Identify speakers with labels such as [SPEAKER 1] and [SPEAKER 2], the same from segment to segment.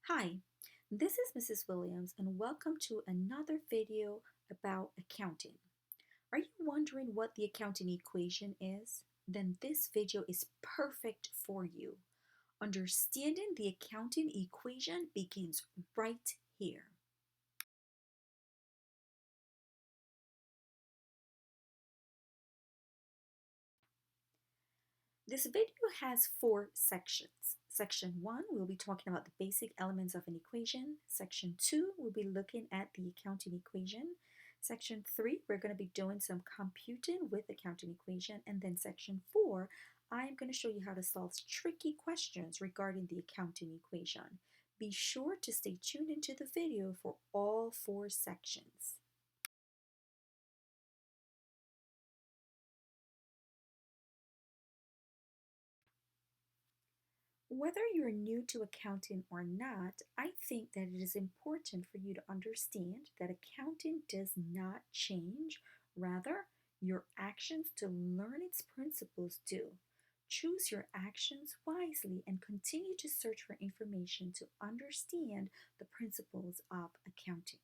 [SPEAKER 1] Hi, this is Mrs. Williams and welcome to another video about accounting. Are you wondering what the accounting equation is? Then this video is perfect for you. Understanding the accounting equation begins right here. This video has 4 sections. Section 1, we'll be talking about the basic elements of an equation. Section 2, we'll be looking at the accounting equation. Section 3, we're going to be doing some computing with accounting equation. And then Section 4, I'm going to show you how to solve tricky questions regarding the accounting equation. Be sure to stay tuned into the video for all 4 sections. Whether you're new to accounting or not, I think that it is important for you to understand that accounting does not change. Rather, your actions to learn its principles do. Choose your actions wisely and continue to search for information to understand the principles of accounting.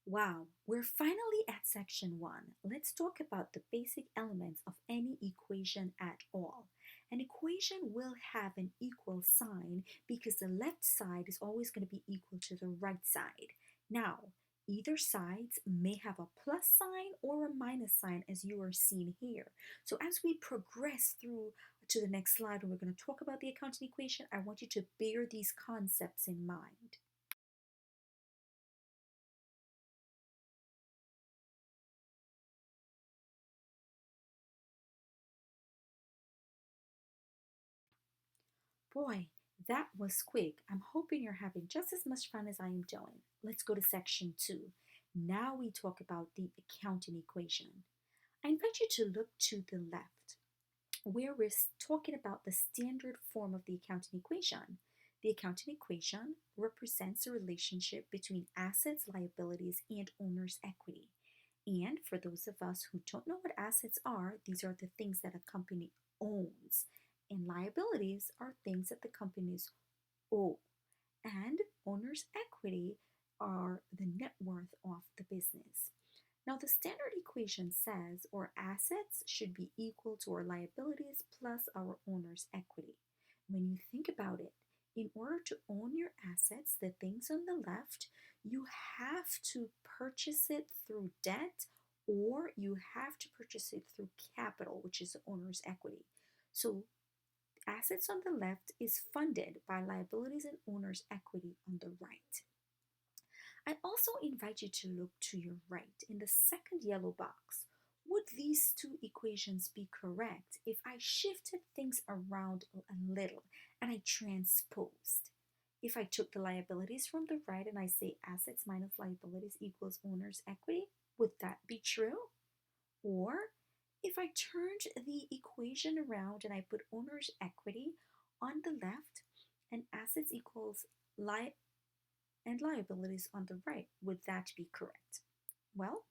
[SPEAKER 1] Wow, we're finally at section 1. Let's talk about the basic elements of any equation at all. An equation will have an equal sign because the left side is always going to be equal to the right side. Now, either sides may have a plus sign or a minus sign as you are seeing here. So as we progress through to the next slide and we're going to talk about the accounting equation, I want you to bear these concepts in mind. Boy, that was quick. I'm hoping you're having just as much fun as I am doing. Let's go to section 2. Now we talk about the accounting equation. I invite you to look to the left, where we're talking about the standard form of the accounting equation. The accounting equation represents the relationship between assets, liabilities, and owner's equity. And for those of us who don't know what assets are, these are the things that a company owns. And liabilities are things that the companies owe. And owner's equity are the net worth of the business. Now, the standard equation says our assets should be equal to our liabilities plus our owner's equity. When you think about it, in order to own your assets, the things on the left, you have to purchase it through debt or you have to purchase it through capital, which is the owner's equity. So assets on the left is funded by liabilities and owner's equity on the right. I also invite you to look to your right in the second yellow box. Would these 2 equations be correct if I shifted things around a little and I transposed? If I took the liabilities from the right and I say assets minus liabilities equals owner's equity, would that be true? Or if I turned the equation around and I put owner's equity on the left and assets equals and liabilities on the right, would that be correct? Well,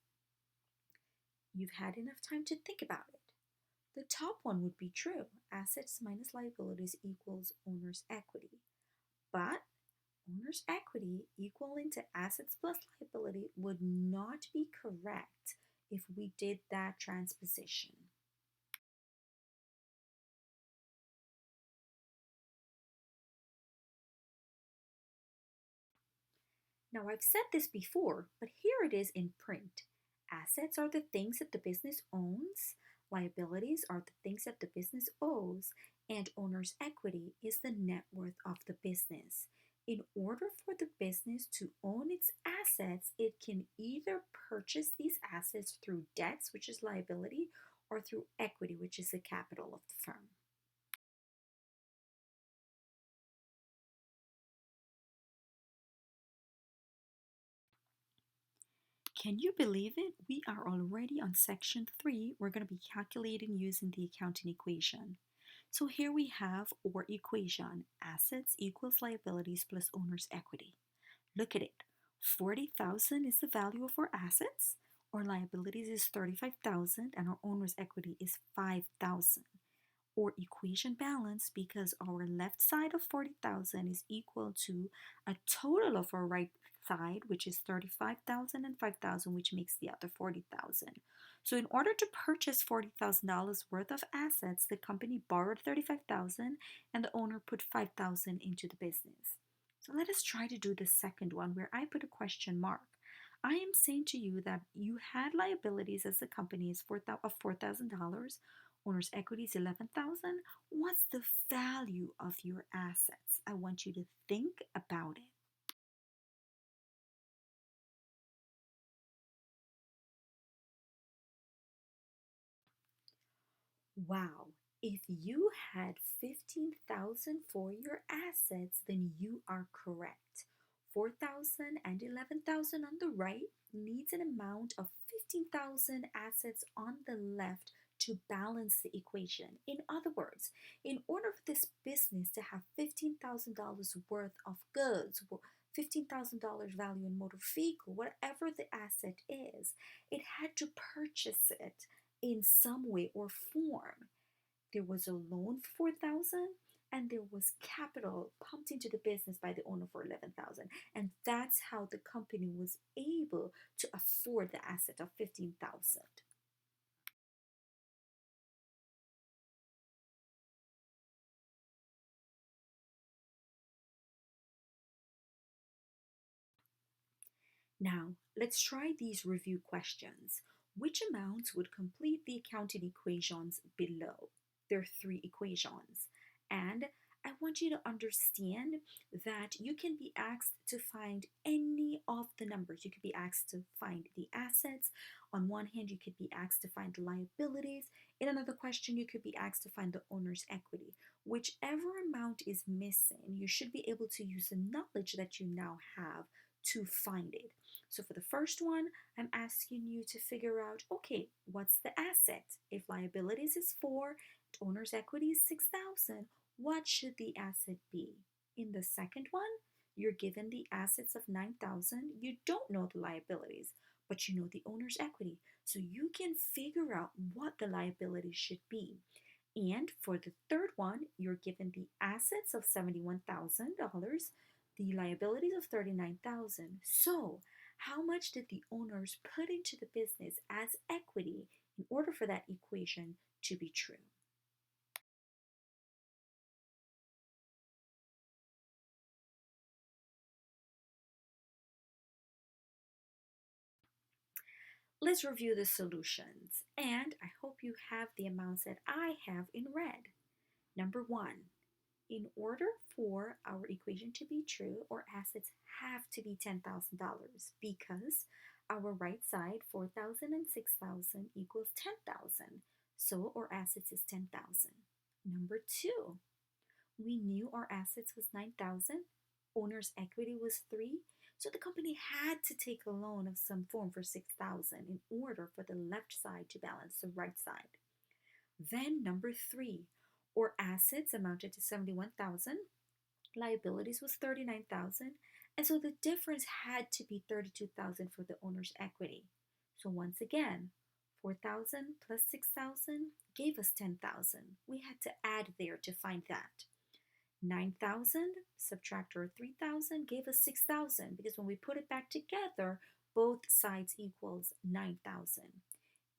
[SPEAKER 1] you've had enough time to think about it. The top one would be true. Assets minus liabilities equals owner's equity. But owner's equity equaling to assets plus liability would not be correct if we did that transposition. Now, I've said this before, but here it is in print. Assets are the things that the business owns, liabilities are the things that the business owes, and owner's equity is the net worth of the business. In order for the business to own its assets, it can either purchase these assets through debts, which is liability, or through equity, which is the capital of the firm. Can you believe it? We are already on section 3. We're going to be calculating using the accounting equation. So here we have our equation, assets equals liabilities plus owner's equity. Look at it. 40,000 is the value of our assets. Our liabilities is 35,000 and our owner's equity is 5,000. Or equation balance because our left side of 40,000 is equal to a total of our right side, which is 35,000 and 5,000, which makes the other 40,000. So in order to purchase $40,000 worth of assets, the company borrowed 35,000 and the owner put 5,000 into the business. So let us try to do the second one where I put a question mark. I am saying to you that you had liabilities as a company is of $4,000. Owner's equity is 11,000. What's the value of your assets? I want you to think about it. Wow, if you had 15,000 for your assets, then you are correct. 4,000 and 11,000 on the right needs an amount of 15,000 assets on the left to balance the equation. In other words, in order for this business to have $15,000 worth of goods, $15,000 value in motor vehicle, whatever the asset is, it had to purchase it in some way or form. There was a loan for 4,000 and there was capital pumped into the business by the owner for 11,000, and that's how the company was able to afford the asset of 15,000. Now, let's try these review questions. Which amounts would complete the accounting equations below? There are three equations. And I want you to understand that you can be asked to find any of the numbers. You could be asked to find the assets. On one hand, you could be asked to find the liabilities. In another question, you could be asked to find the owner's equity. Whichever amount is missing, you should be able to use the knowledge that you now have to find it. So for the first one, I'm asking you to figure out, okay, what's the asset? If liabilities is 4, owner's equity is 6,000, what should the asset be? In the second one, you're given the assets of 9,000. You don't know the liabilities, but you know the owner's equity. So you can figure out what the liability should be. And for the third one, you're given the assets of $71,000, the liabilities of 39,000. So, how much did the owners put into the business as equity in order for that equation to be true? Let's review the solutions, and I hope you have the amounts that I have in red. Number 1, in order for our equation to be true, our assets have to be $10,000 because our right side, 4,000 and 6,000 equals 10,000. So our assets is 10,000. Number 2, we knew our assets was 9,000, owner's equity was 3, so the company had to take a loan of some form for 6,000 in order for the left side to balance the right side. Then number 3, our assets amounted to 71,000, liabilities was 39,000, and so the difference had to be 32,000 for the owner's equity. So once again, 4,000 plus 6,000 gave us 10,000. We had to add there to find that. 9,000 subtract our 3,000 gave us 6,000 because when we put it back together, both sides equals 9,000.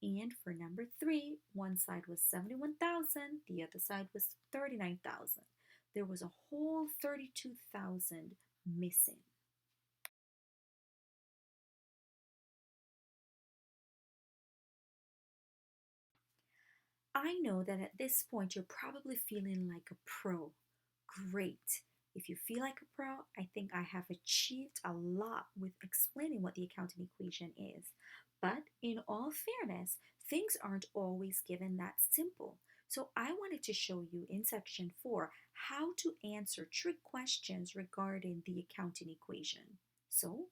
[SPEAKER 1] And for number 3, one side was 71,000, the other side was 39,000. There was a whole 32,000 missing. I know that at this point you're probably feeling like a pro. Great. If you feel like a pro, I think I have achieved a lot with explaining what the accounting equation is. But in all fairness, things aren't always given that simple. So I wanted to show you in section 4 how to answer trick questions regarding the accounting equation. So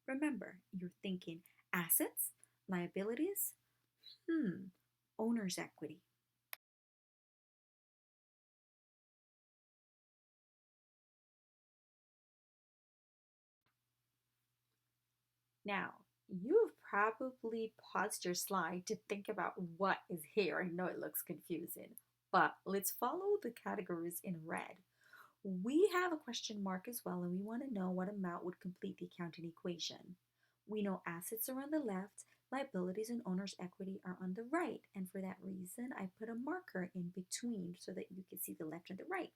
[SPEAKER 1] remember, you're thinking assets, liabilities, owner's equity. Now, You've probably paused your slide to think about what is here. I know it looks confusing, but let's follow the categories in red. We have a question mark as well, and we want to know what amount would complete the accounting equation. We know assets are on the left, liabilities and owner's equity are on the right, and for that reason, I put a marker in between so that you can see the left and the right.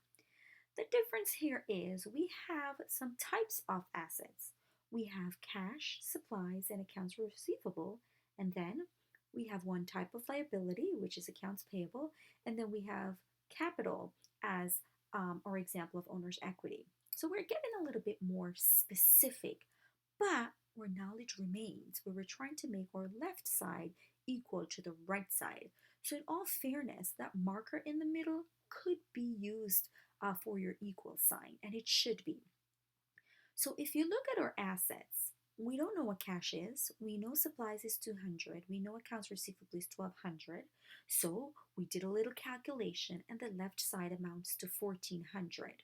[SPEAKER 1] The difference here is we have some types of assets. We have cash, supplies, and accounts receivable, and then we have one type of liability, which is accounts payable, and then we have capital as our example of owner's equity. So we're getting a little bit more specific, but where knowledge remains, where we're trying to make our left side equal to the right side. So in all fairness, that marker in the middle could be used for your equal sign, and it should be. So if you look at our assets, we don't know what cash is. We know supplies is 200. We know accounts receivable is 1200. So we did a little calculation and the left side amounts to 1400.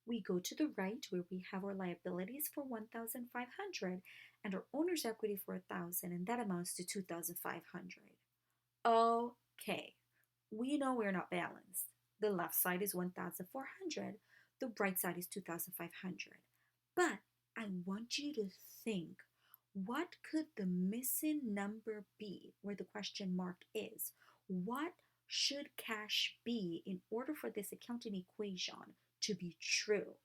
[SPEAKER 1] We go to the right where we have our liabilities for 1500 and our owner's equity for 1000, and that amounts to 2500. Okay, we know we're not balanced. The left side is 1,400, the right side is 2,500. But I want you to think, what could the missing number be where the question mark is? What should cash be in order for this accounting equation to be true?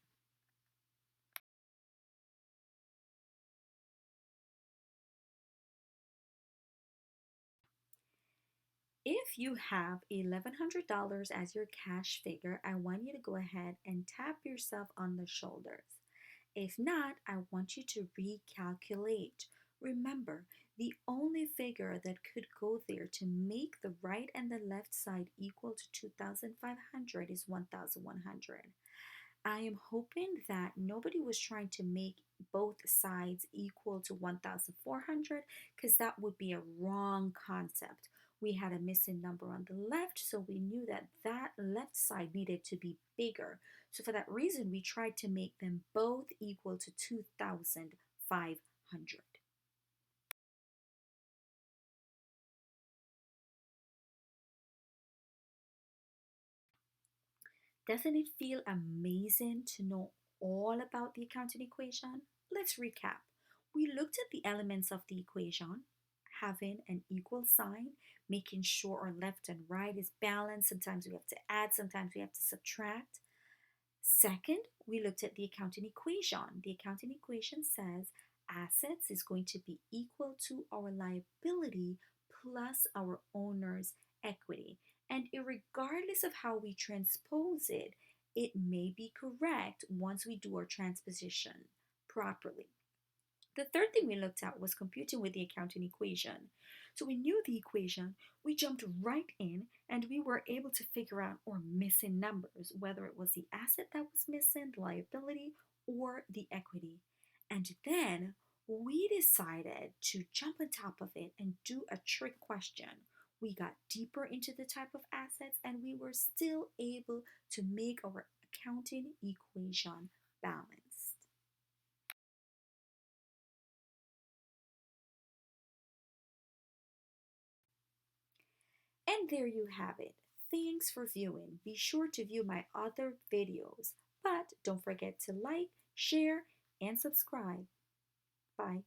[SPEAKER 1] If you have $1,100 as your cash figure, I want you to go ahead and tap yourself on the shoulders. If not, I want you to recalculate. Remember, the only figure that could go there to make the right and the left side equal to 2,500 is 1,100. I am hoping that nobody was trying to make both sides equal to 1,400 because that would be a wrong concept. We had a missing number on the left, so we knew that that left side needed to be bigger. So for that reason, we tried to make them both equal to 2,500. Doesn't it feel amazing to know all about the accounting equation? Let's recap. We looked at the elements of the equation, having an equal sign, making sure our left and right is balanced. Sometimes we have to add, sometimes we have to subtract. Second, we looked at the accounting equation. The accounting equation says assets is going to be equal to our liability plus our owner's equity. And regardless of how we transpose it, it may be correct once we do our transposition properly. The third thing we looked at was computing with the accounting equation. So we knew the equation, we jumped right in, and we were able to figure out our missing numbers, whether it was the asset that was missing, the liability, or the equity. And then we decided to jump on top of it and do a trick question. We got deeper into the type of assets and we were still able to make our accounting equation balanced. And there you have it. Thanks for viewing. Be sure to view my other videos, but don't forget to like, share, and subscribe. Bye.